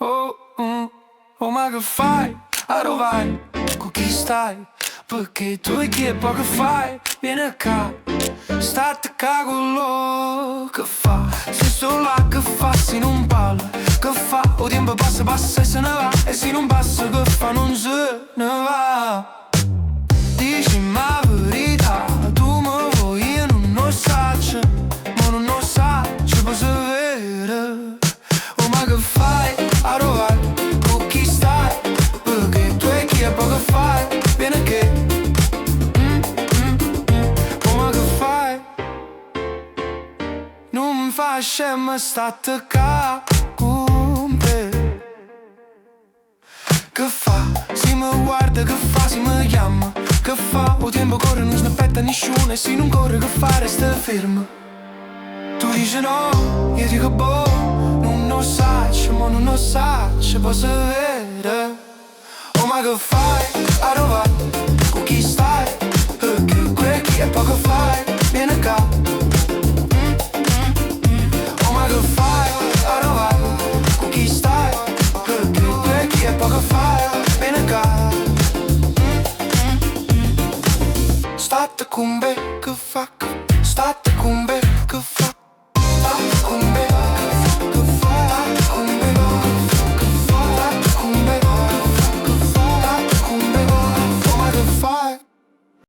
Oh ma che fai? A dove vai? Con chi stai? Perché tu e chi è poco fai? Vieni qua, state con loro. Che fa? Se solo là che fa? Se non parla, che fa? O tempo passa, passa e se ne va. E se non passa che fa? Non se ne va. Dici ma verità, tu mi vuoi, io non lo saccio. Ma non lo saccio, posso vedere. Oh ma che fai? A dove vai? Con chi stai? Perché tu e chi è poco fai? Vieni che oh ma che fai? Non mi fai scema, state qua con te. Che fa? Si mi guarda, che fa? Si mi chiama, che fa? O tempo corre, non se ne aspetta nessuno. E se non corre, che fa? Resta fermo. Tu dici no, io dico boh. Non lo saccio, ma non lo saccio, posso vedere. Oh ma che fai? A dove vai? Con chi stai? Perché quel chi è poco fai? Vieni qua,